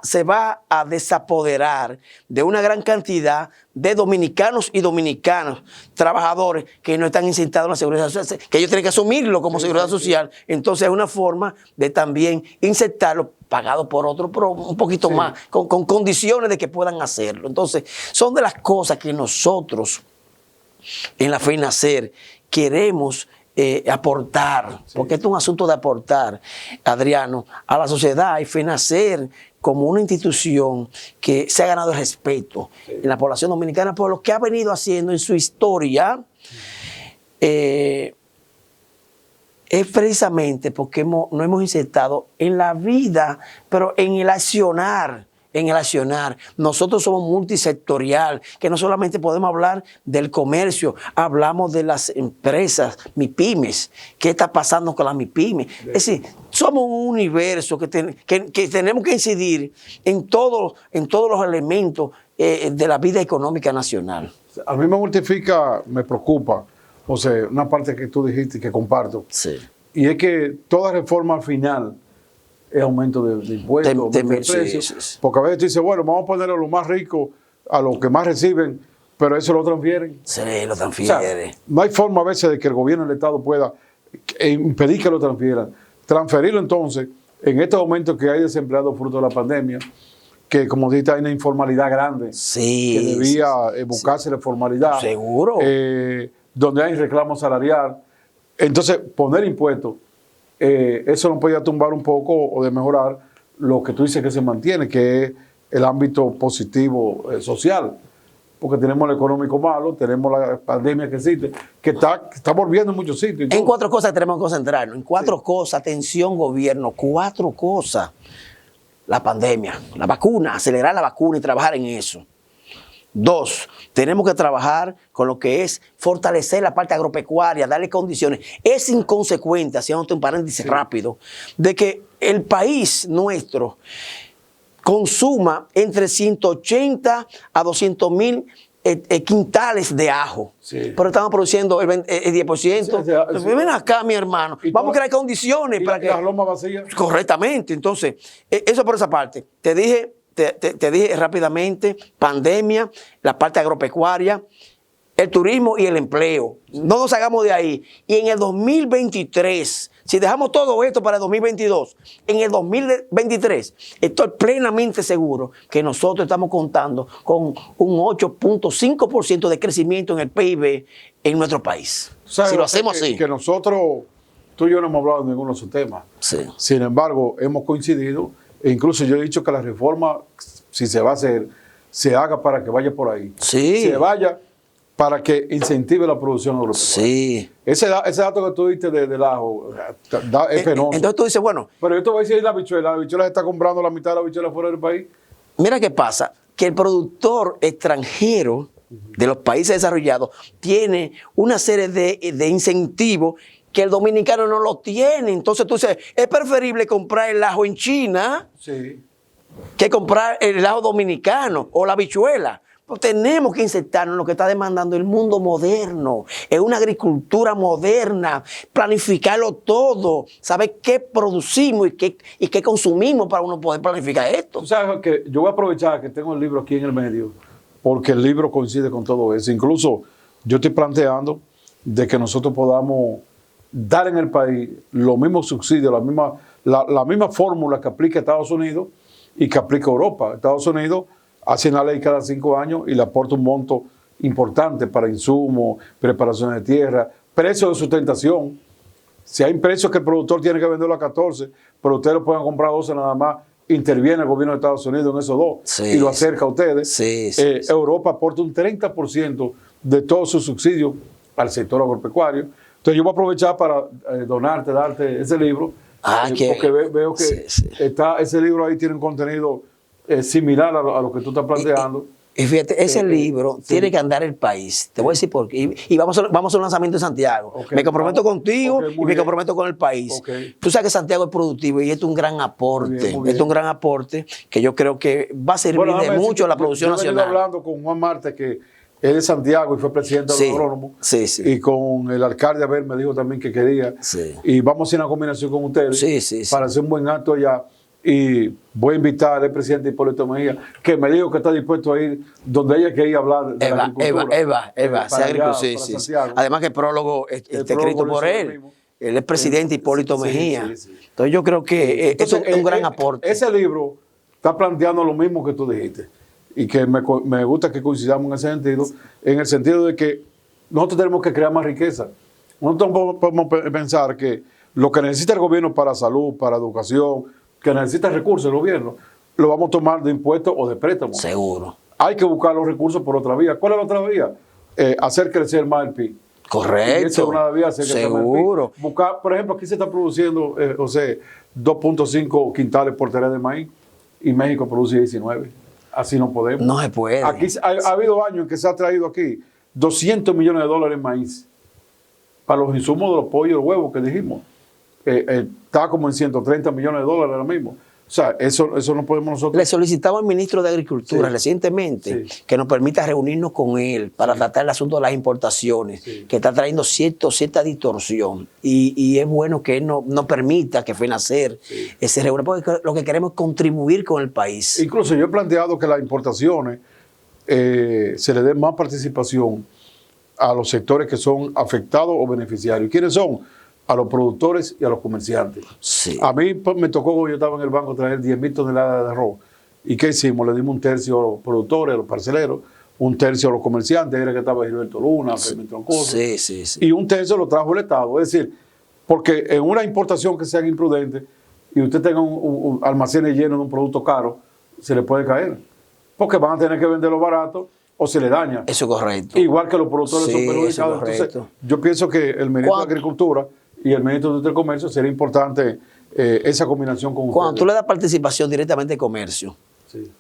a desapoderar de una gran cantidad de dominicanos y dominicanas, trabajadores que no están insertados en la seguridad social, que ellos tienen que asumirlo como seguridad social. Entonces es una forma de también insertarlo pagado por otro, pero un poquito más, con condiciones de que puedan hacerlo. Entonces son de las cosas que nosotros en la FENACER queremos aportar, porque esto es un asunto de aportar, Adriano, a la sociedad. Y FENACER como una institución que se ha ganado el respeto en la población dominicana por lo que ha venido haciendo en su historia, es precisamente porque nos hemos insertado en la vida, pero en el accionar. Nosotros somos multisectorial, que no solamente podemos hablar del comercio, hablamos de las empresas, MIPYMES. ¿Qué está pasando con las MIPYMES? Es decir, somos un universo que tenemos que incidir en todos los elementos de la vida económica nacional. A mí me mortifica, me preocupa, o sea, una parte que tú dijiste y que comparto, y es que toda reforma final es aumento de impuestos, de precios, porque a veces tú dices, bueno, vamos a poner a los más ricos, a los que más reciben, pero eso lo transfieren. Sí, lo transfiere. O sea, no hay forma a veces de que el gobierno del Estado pueda impedir que lo transfieran. Transferirlo entonces, en estos momentos que hay desempleados fruto de la pandemia, que como dijiste hay una informalidad grande, que debía buscarse la formalidad. Seguro. Donde hay reclamo salarial. Entonces, poner impuestos, eso nos podía tumbar un poco o de mejorar lo que tú dices que se mantiene, que es el ámbito positivo social. Porque tenemos el económico malo, tenemos la pandemia que existe, que está volviendo en muchos sitios. En 4 cosas tenemos que concentrarnos, en 4 cosas, atención gobierno, 4 cosas. La pandemia, la vacuna, acelerar la vacuna y trabajar en eso. 2, tenemos que trabajar con lo que es fortalecer la parte agropecuaria, darle condiciones. Es inconsecuente, haciendo un paréntesis rápido, de que el país nuestro consuma entre 180 a 200,000 quintales de ajo. Pero estamos produciendo el 10%. Ven acá, mi hermano. Vamos a crear condiciones para que... las lomas vacías. Correctamente. Entonces, eso por esa parte. Te dije rápidamente, pandemia, la parte agropecuaria, el turismo y el empleo. No nos hagamos de ahí. Y en el 2023, si dejamos todo esto para el 2022, en el 2023, estoy plenamente seguro que nosotros estamos contando con un 8.5% de crecimiento en el PIB en nuestro país. Si lo hacemos así. Que nosotros, tú y yo no hemos hablado de ninguno de esos temas. Sin embargo, hemos coincidido, e incluso yo he dicho que la reforma, si se va a hacer, se haga para que vaya por ahí. Se vaya para que incentive la producción agropecuaria. Ese dato que tú diste del ajo es penoso. Entonces tú dices, bueno... Pero yo te voy a decir la habichuela se está comprando la mitad de la habichuela fuera del país. Mira qué pasa, que el productor extranjero de los países desarrollados tiene una serie de incentivos que el dominicano no lo tiene. Entonces tú dices, es preferible comprar el ajo en China que comprar el ajo dominicano o la habichuela. Pues tenemos que insertarnos en lo que está demandando el mundo moderno, en una agricultura moderna, planificarlo todo, saber qué producimos y qué consumimos para uno poder planificar esto. Tú sabes que yo voy a aprovechar que tengo el libro aquí en el medio, porque el libro coincide con todo eso. Incluso yo estoy planteando de que nosotros podamos dar en el país los mismos subsidios, la misma fórmula que aplica Estados Unidos y que aplica Europa. Estados Unidos hace una ley cada 5 años y le aporta un monto importante para insumos, preparación de tierra, precios de sustentación. Si hay precios que el productor tiene que venderlo a 14, pero ustedes lo pueden comprar a 12 nada más, interviene el gobierno de Estados Unidos en esos 2 y lo acerca a ustedes. Europa aporta un 30% de todos sus subsidios al sector agropecuario. Entonces yo voy a aprovechar para darte ese libro, porque veo que ese libro ahí tiene un contenido similar a lo que tú estás planteando. Y fíjate, ese libro tiene que andar el país. Te voy a decir por qué. Y vamos a hacer un lanzamiento en Santiago. Me comprometo contigo y me comprometo con el país. Tú sabes que Santiago es productivo y esto es un gran aporte. Esto es un gran aporte que yo creo que va a servir de mucho a la producción nacional. Estoy hablando con Juan Marte que Él es Santiago y fue presidente de los agrónomos. Sí, sí. Y con el alcalde Abel me dijo también que quería. Sí. Y vamos a hacer una combinación con ustedes para hacer un buen acto allá. Y voy a invitar al presidente Hipólito Mejía, que me dijo que está dispuesto a ir donde ella quería hablar de la agricultura. Sí. Además que el prólogo está escrito por él. Él es presidente Hipólito Mejía. Entonces yo creo que eso es un gran aporte. Ese libro está planteando lo mismo que tú dijiste. Y que me gusta que coincidamos en el sentido de que nosotros tenemos que crear más riqueza. Nosotros podemos pensar que lo que necesita el gobierno para salud, para educación, que necesita recursos el gobierno, lo vamos a tomar de impuestos o de préstamos. Seguro. Hay que buscar los recursos por otra vía. ¿Cuál es la otra vía? Hacer crecer más el PIB. Correcto. Y esa es una vía, hacer crecer más el PIB. Seguro. Buscar, por ejemplo, aquí se está produciendo, 2.5 quintales por tarea de maíz y México produce 19. Así no podemos. No se puede. Aquí ha habido años en que se ha traído aquí $200 millones en maíz para los insumos de los pollos y los huevos que dijimos. Está como en $130 millones ahora mismo. O sea, eso no podemos nosotros. Le solicitaba al ministro de Agricultura recientemente que nos permita reunirnos con él para tratar el asunto de las importaciones, que está trayendo cierta distorsión. Y es bueno que él no permita que FENACER se reúna, porque lo que queremos es contribuir con el país. Incluso yo he planteado que las importaciones se le dé más participación a los sectores que son afectados o beneficiarios. ¿Quiénes son? A los productores y a los comerciantes. Sí. A mí me tocó, cuando yo estaba en el banco, traer 10.000 toneladas de arroz. ¿Y qué hicimos? Le dimos un tercio a los productores, a los parceleros, un tercio a los comerciantes, era que estaba Gilberto Luna, Fermín Troncoso, y un tercio lo trajo el Estado. Es decir, porque en una importación que sea imprudente y usted tenga un almacenes lleno de un producto caro, se le puede caer. Porque van a tener que venderlo barato o se le daña. Eso es correcto. Igual que los productores son perjudicados. Entonces, yo pienso que el ministro de Agricultura y el ministro de Industria y Comercio sería importante esa combinación con Cuando ustedes. tú le das participación directamente al comercio,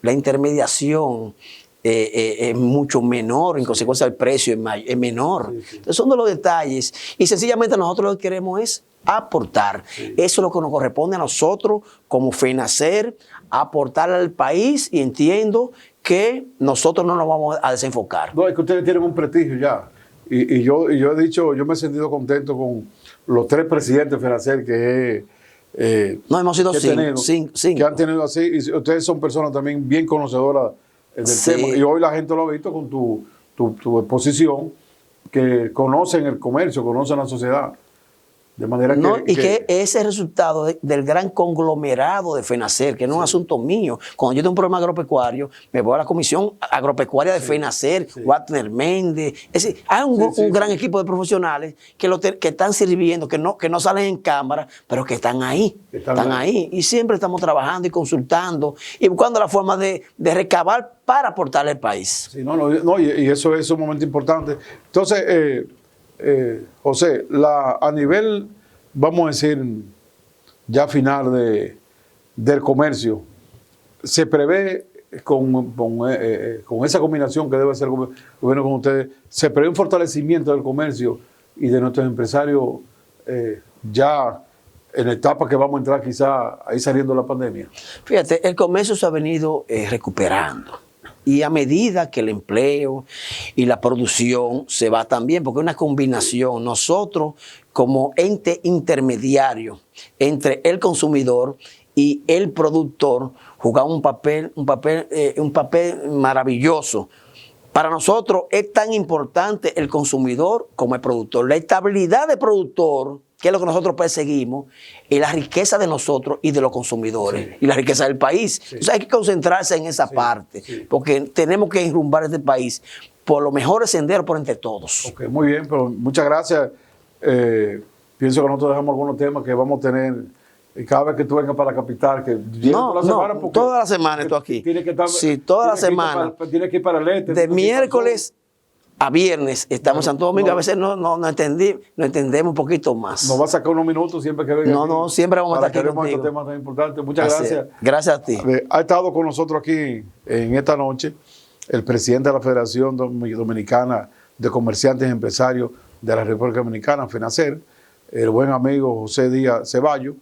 la intermediación es mucho menor, en consecuencia el precio es menor. Entonces son de los detalles y sencillamente nosotros lo que queremos es aportar. Eso es lo que nos corresponde a nosotros como FENACER, aportar al país, y entiendo que nosotros no nos vamos a desenfocar. No, es que ustedes tienen un prestigio ya. Y yo he dicho, yo me he sentido contento con los 3 presidentes de FENACER que no, hemos sido cinco que han tenido así. Y ustedes son personas también bien conocedoras del tema. Y hoy la gente lo ha visto con tu exposición, que conocen el comercio, conocen la sociedad. De manera que ese resultado del gran conglomerado de FENACER, que no es un asunto mío. Cuando yo tengo un problema agropecuario, me voy a la Comisión Agropecuaria de FENACER, Wagner Méndez. Es decir, hay un gran equipo de profesionales que están sirviendo, que no salen en cámara, pero que están ahí. Están ahí. Y siempre estamos trabajando y consultando y buscando la forma de recabar para aportarle al país. Sí, y eso es un momento importante. Entonces, José, a nivel, vamos a decir, ya final del comercio, se prevé con esa combinación que debe hacer el gobierno con ustedes, se prevé un fortalecimiento del comercio y de nuestros empresarios ya en la etapa que vamos a entrar quizá ahí saliendo de la pandemia. Fíjate, el comercio se ha venido recuperando. Y a medida que el empleo y la producción se va también, porque es una combinación, nosotros como ente intermediario entre el consumidor y el productor jugamos un papel maravilloso. Para nosotros es tan importante el consumidor como el productor. La estabilidad del productor, que es lo que nosotros perseguimos, y la riqueza de nosotros y de los consumidores, y la riqueza del país. Entonces hay que concentrarse en esa parte, porque tenemos que enrumbar este país por los mejores senderos por entre todos. Ok, muy bien, pero muchas gracias. Pienso que nosotros dejamos algunos temas que vamos a tener cada vez que tú vengas para la capital, que toda la semana estoy aquí. Tiene que estar, sí, toda la semana. Tiene que ir para el este. De miércoles a viernes estamos en Santo Domingo. A veces no entendemos un poquito más. Nos va a sacar unos minutos siempre que venga. No, siempre vamos a estar aquí contigo. Estos temas tan importantes. Muchas gracias. Gracias a ti. Ha estado con nosotros aquí en esta noche el presidente de la Federación Dominicana de Comerciantes y Empresarios de la República Dominicana, FENACER, el buen amigo José Díaz Ceballos,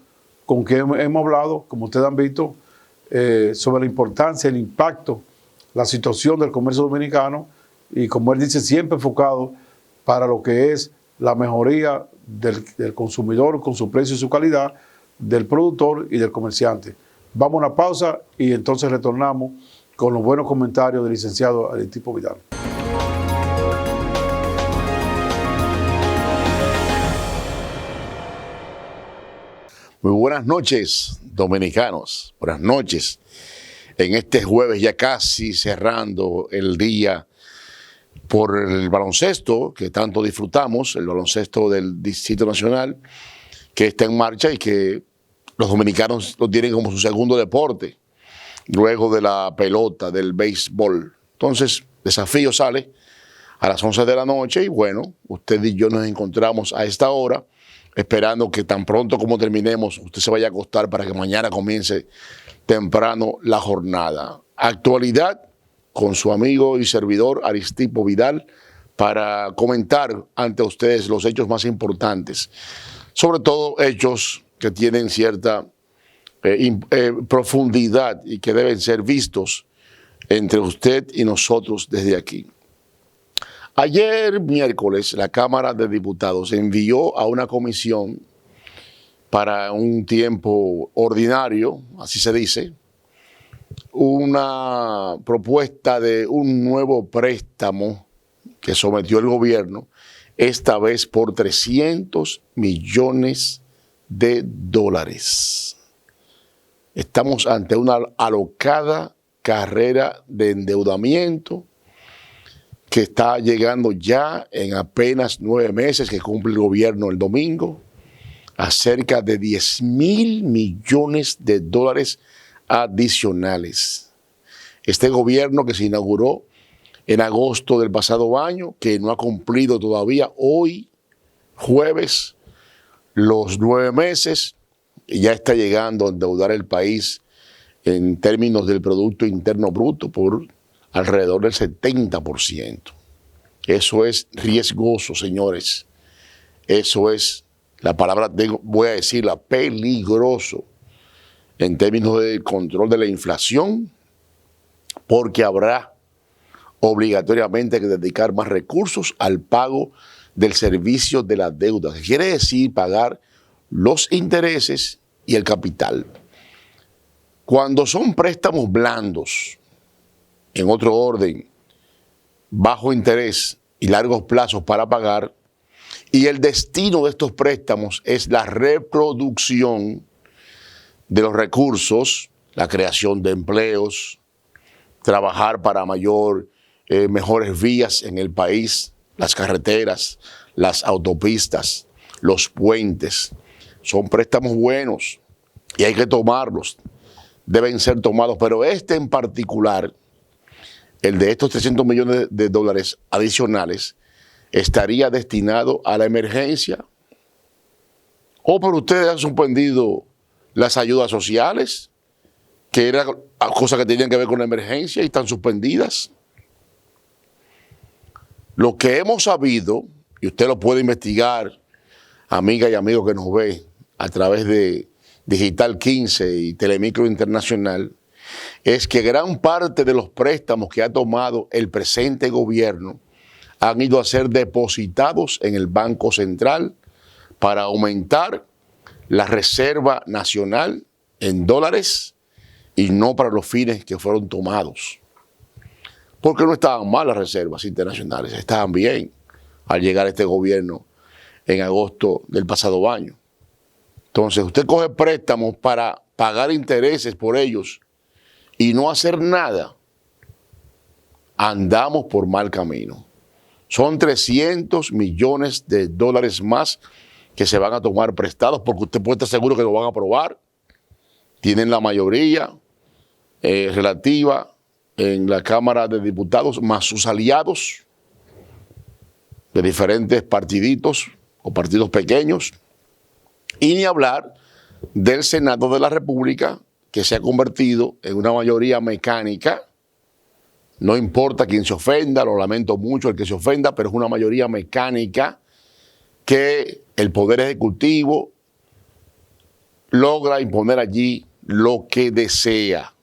con quien hemos hablado, como ustedes han visto, sobre la importancia, el impacto, la situación del comercio dominicano y como él dice, siempre enfocado para lo que es la mejoría del consumidor con su precio y su calidad, del productor y del comerciante. Vamos a una pausa y entonces retornamos con los buenos comentarios del licenciado Aristipo Vidal. Muy buenas noches, dominicanos. Buenas noches. En este jueves, ya casi cerrando el día por el baloncesto que tanto disfrutamos, el baloncesto del Distrito Nacional, que está en marcha y que los dominicanos lo tienen como su segundo deporte, luego de la pelota, del béisbol. Entonces, Desafío sale a las 11 de la noche y bueno, usted y yo nos encontramos a esta hora, esperando que tan pronto como terminemos, usted se vaya a acostar para que mañana comience temprano la jornada. Actualidad con su amigo y servidor Aristipo Vidal para comentar ante ustedes los hechos más importantes, sobre todo hechos que tienen cierta profundidad y que deben ser vistos entre usted y nosotros desde aquí. Ayer miércoles la Cámara de Diputados envió a una comisión para un tiempo ordinario, así se dice, una propuesta de un nuevo préstamo que sometió el gobierno, esta vez por $300 millones. Estamos ante una alocada carrera de endeudamiento que está llegando ya en apenas 9 meses que cumple el gobierno el domingo, a cerca de $10.000 millones adicionales. Este gobierno que se inauguró en agosto del pasado año, que no ha cumplido todavía hoy, jueves, los 9 meses, y ya está llegando a endeudar el país en términos del Producto Interno Bruto por alrededor del 70%. Eso es riesgoso, señores. Eso es, la palabra, voy a decirla, peligroso en términos del control de la inflación, porque habrá obligatoriamente que dedicar más recursos al pago del servicio de la deuda, que quiere decir pagar los intereses y el capital. Cuando son préstamos blandos, en otro orden, bajo interés y largos plazos para pagar, y el destino de estos préstamos es la reproducción de los recursos, la creación de empleos, trabajar para mejores vías en el país, las carreteras, las autopistas, los puentes. Son préstamos buenos y hay que tomarlos, deben ser tomados, pero este en particular, el de estos $300 millones adicionales, estaría destinado a la emergencia. ¿O por ustedes han suspendido las ayudas sociales, que eran cosas que tenían que ver con la emergencia y están suspendidas? Lo que hemos sabido, y usted lo puede investigar, amiga y amigo que nos ve a través de Digital 15 y Telemicro Internacional, es que gran parte de los préstamos que ha tomado el presente gobierno han ido a ser depositados en el Banco Central para aumentar la Reserva Nacional en dólares y no para los fines que fueron tomados. Porque no estaban mal las reservas internacionales, estaban bien al llegar este gobierno en agosto del pasado año. Entonces, usted coge préstamos para pagar intereses por ellos y no hacer nada, andamos por mal camino. Son $300 millones más que se van a tomar prestados, porque usted puede estar seguro que lo van a aprobar. Tienen la mayoría relativa en la Cámara de Diputados, más sus aliados de diferentes partiditos o partidos pequeños. Y ni hablar del Senado de la República, que se ha convertido en una mayoría mecánica. No importa quién se ofenda, lo lamento mucho el que se ofenda, pero es una mayoría mecánica que el Poder Ejecutivo logra imponer allí lo que desea.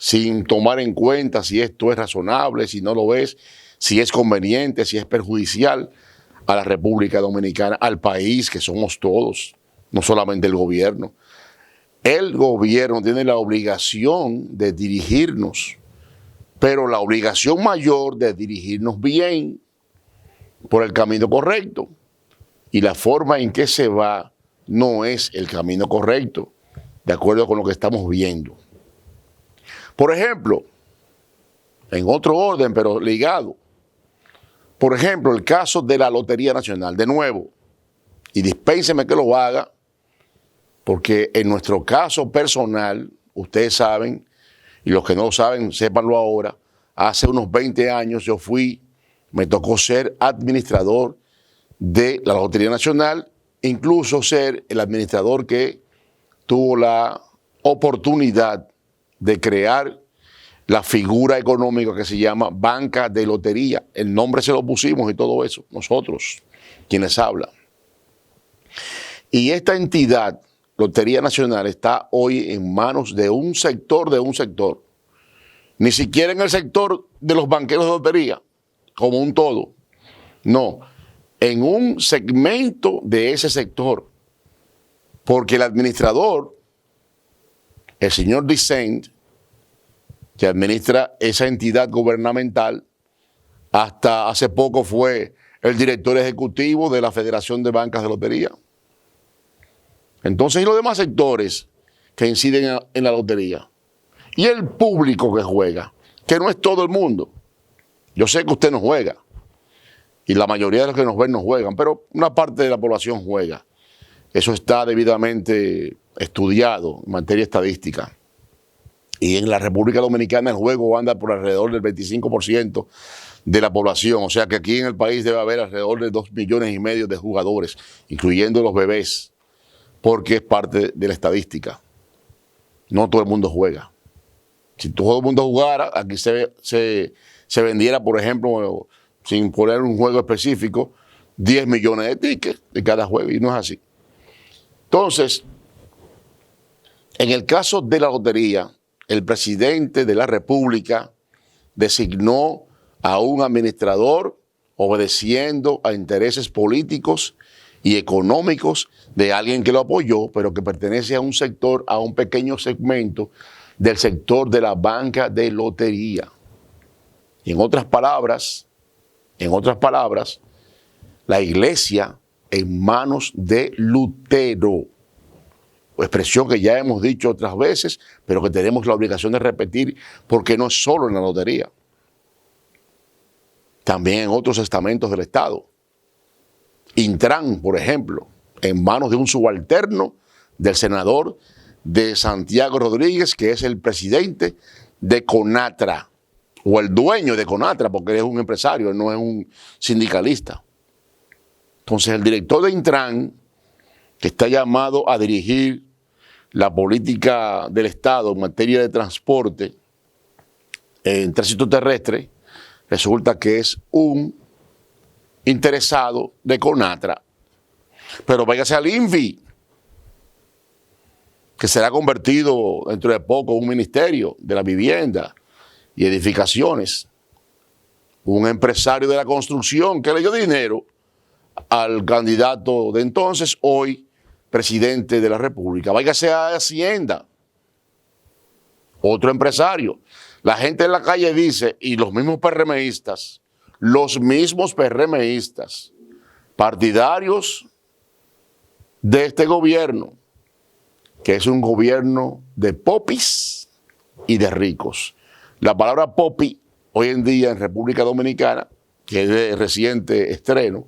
sin tomar en cuenta si esto es razonable, si no lo es, si es conveniente, si es perjudicial a la República Dominicana, al país que somos todos, no solamente el gobierno. El gobierno tiene la obligación de dirigirnos, pero la obligación mayor de dirigirnos bien por el camino correcto. Y la forma en que se va no es el camino correcto, de acuerdo con lo que estamos viendo. Por ejemplo, en otro orden, pero ligado, por ejemplo, el caso de la Lotería Nacional, de nuevo, y dispénseme que lo haga, porque en nuestro caso personal, ustedes saben, y los que no lo saben, sépanlo ahora, hace unos 20 años me tocó ser administrador de la Lotería Nacional, incluso ser el administrador que tuvo la oportunidad de crear la figura económica que se llama Banca de Lotería. El nombre se lo pusimos y todo eso, nosotros, quienes hablan. Y esta entidad, Lotería Nacional, está hoy en manos de un sector, ni siquiera en el sector de los banqueros de lotería, como un todo. No, en un segmento de ese sector, porque el administrador, el señor Dicent, que administra esa entidad gubernamental, hasta hace poco fue el director ejecutivo de la Federación de Bancas de Lotería. Entonces, y los demás sectores que inciden en la lotería. Y el público que juega, que no es todo el mundo. Yo sé que usted no juega. Y la mayoría de los que nos ven no juegan, pero una parte de la población juega. Eso está debidamente estudiado en materia estadística. Y en la República Dominicana el juego anda por alrededor del 25% de la población. O sea que aquí en el país debe haber alrededor de 2,5 millones de jugadores, incluyendo los bebés, porque es parte de la estadística. No todo el mundo juega. Si todo el mundo jugara, aquí se vendiera, por ejemplo, sin poner un juego específico, 10 millones de tickets de cada juego, y no es así. Entonces, en el caso de la lotería, el presidente de la República designó a un administrador obedeciendo a intereses políticos y económicos de alguien que lo apoyó, pero que pertenece a un sector, a un pequeño segmento del sector de la banca de lotería. Y en otras palabras, la iglesia en manos de Lutero. Expresión que ya hemos dicho otras veces, pero que tenemos la obligación de repetir, porque no es solo en la lotería. También en otros estamentos del Estado. Intran, por ejemplo, en manos de un subalterno del senador de Santiago Rodríguez, que es el presidente de CONATRA, o el dueño de CONATRA, porque él es un empresario, él no es un sindicalista. Entonces el director de Intran, que está llamado a dirigir la política del Estado en materia de transporte en tránsito terrestre, resulta que es un interesado de CONATRA. Pero váyase al INVI, que será convertido dentro de poco en un ministerio de la vivienda y edificaciones. Un empresario de la construcción que le dio dinero al candidato de entonces, hoy presidente de la República. Váyase a Hacienda. Otro empresario. La gente en la calle dice, y los mismos PRMistas, partidarios de este gobierno, que es un gobierno de popis y de ricos. La palabra popi, hoy en día en República Dominicana, que es de reciente estreno,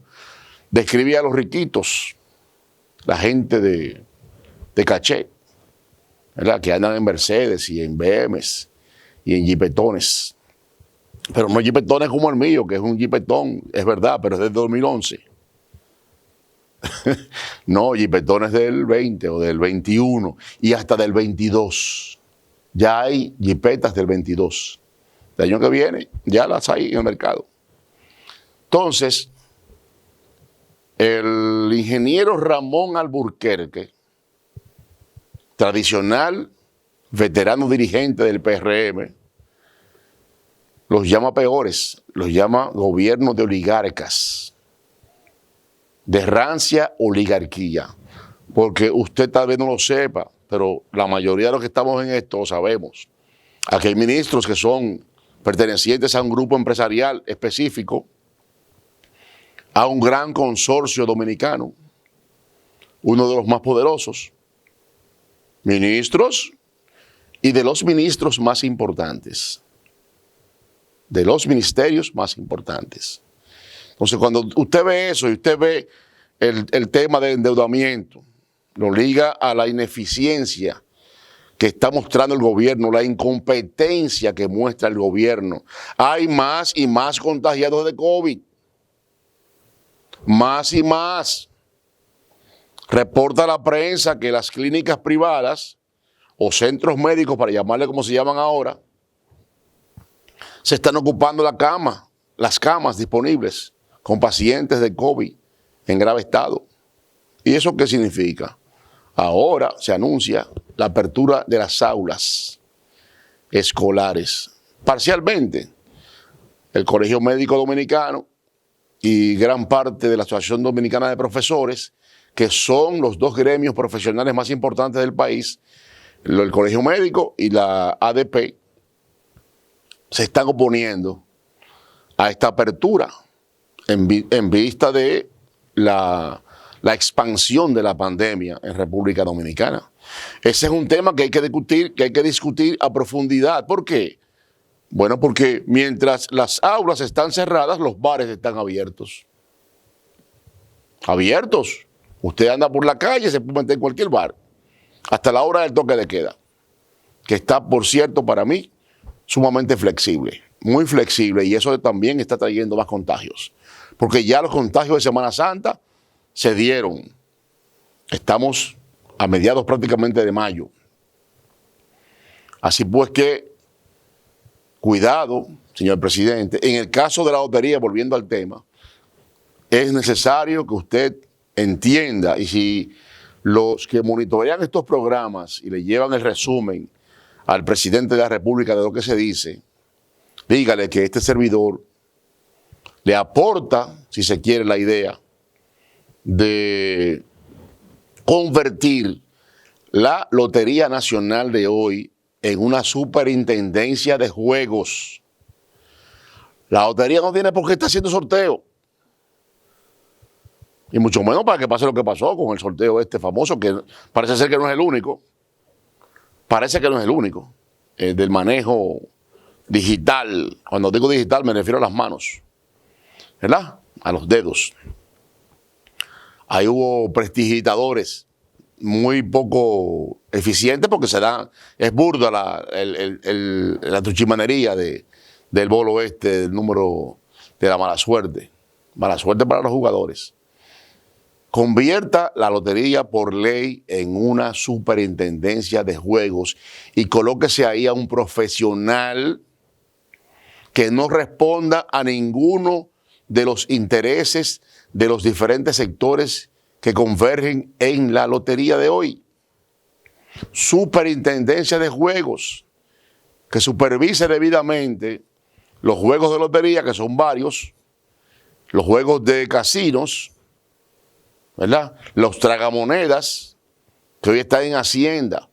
describía a los riquitos, la gente de caché, ¿verdad? Que andan en Mercedes y en BMs y en jipetones. Pero no jipetones como el mío, que es un jipetón, es verdad, pero es del 2011. No, jipetones del 20 o del 21 y hasta del 22. Ya hay jipetas del 22. El año que viene ya las hay en el mercado. Entonces, el ingeniero Ramón Alburquerque, tradicional veterano dirigente del PRM, los llama peores, los llama gobierno de oligarcas, de rancia oligarquía. Porque usted tal vez no lo sepa, pero la mayoría de los que estamos en esto lo sabemos. Aquí hay ministros que son pertenecientes a un grupo empresarial específico, a un gran consorcio dominicano, uno de los más poderosos, ministros y de los ministros más importantes, de los ministerios más importantes. Entonces, cuando usted ve eso y usted ve el tema del endeudamiento, lo liga a la ineficiencia que está mostrando el gobierno, la incompetencia que muestra el gobierno. Hay más y más contagiados de COVID. Más y más. Reporta la prensa que las clínicas privadas o centros médicos, para llamarle como se llaman ahora, se están ocupando las camas disponibles con pacientes de COVID en grave estado. ¿Y eso qué significa? Ahora se anuncia la apertura de las aulas escolares. Parcialmente, el Colegio Médico Dominicano y gran parte de la Asociación Dominicana de Profesores, que son los dos gremios profesionales más importantes del país, el Colegio Médico y la ADP, se están oponiendo a esta apertura en vista de la expansión de la pandemia en República Dominicana. Ese es un tema que hay que discutir a profundidad. ¿Por qué? Bueno, porque mientras las aulas están cerradas, los bares están abiertos. Abiertos. Usted anda por la calle, se puede meter en cualquier bar, hasta la hora del toque de queda, que está, por cierto, para mí, sumamente flexible, muy flexible, y eso también está trayendo más contagios. Porque ya los contagios de Semana Santa se dieron. Estamos a mediados prácticamente de mayo. Así pues que, cuidado, señor presidente, en el caso de la lotería, volviendo al tema, es necesario que usted entienda, y si los que monitorean estos programas y le llevan el resumen al presidente de la República de lo que se dice, dígale que este servidor le aporta, si se quiere, la idea de convertir la Lotería Nacional de hoy en una superintendencia de juegos. La lotería no tiene por qué estar haciendo sorteo. Y mucho menos para que pase lo que pasó con el sorteo este famoso, que parece ser que no es el único. Parece que no es el único. Del manejo digital. Cuando digo digital me refiero a las manos, ¿verdad? A los dedos. Ahí hubo prestidigitadores muy poco eficientes porque es burda la truchimanería del bolo del número de la mala suerte. Mala suerte para los jugadores. Convierta la lotería por ley en una superintendencia de juegos y colóquese ahí a un profesional que no responda a ninguno de los intereses de los diferentes sectores que convergen en la lotería de hoy. Superintendencia de juegos, que supervise debidamente los juegos de lotería, que son varios, los juegos de casinos, ¿verdad? Los tragamonedas, que hoy están en Hacienda.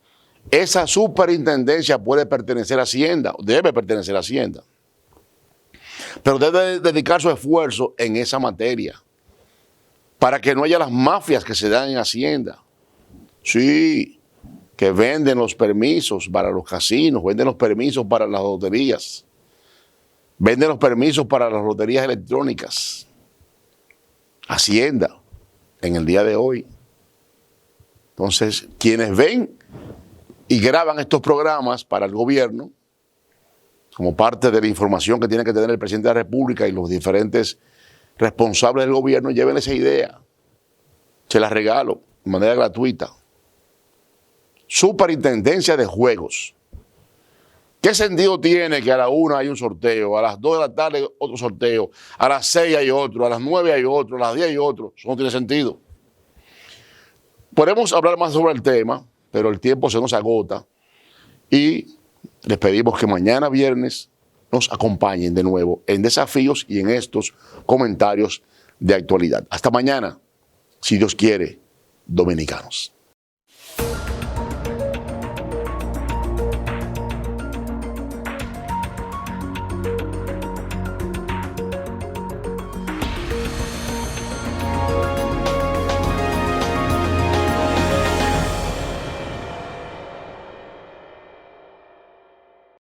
Esa superintendencia puede pertenecer a Hacienda, debe pertenecer a Hacienda. Pero debe dedicar su esfuerzo en esa materia, para que no haya las mafias que se dan en Hacienda. Sí, que venden los permisos para los casinos, venden los permisos para las loterías, venden los permisos para las loterías electrónicas. Hacienda, en el día de hoy. Entonces, quienes ven y graban estos programas para el gobierno, como parte de la información que tiene que tener el presidente de la República y los diferentes responsables del gobierno, lleven esa idea. Se la regalo de manera gratuita. Superintendencia de juegos. ¿Qué sentido tiene que a la 1 hay un sorteo, a las 2 de la tarde otro sorteo, a las 6 hay otro, a las 9 hay otro, a las 10 hay otro? Eso no tiene sentido. Podemos hablar más sobre el tema, pero el tiempo se nos agota y les pedimos que mañana viernes nos acompañen de nuevo en Desafíos y en estos comentarios de actualidad. Hasta mañana, si Dios quiere, dominicanos.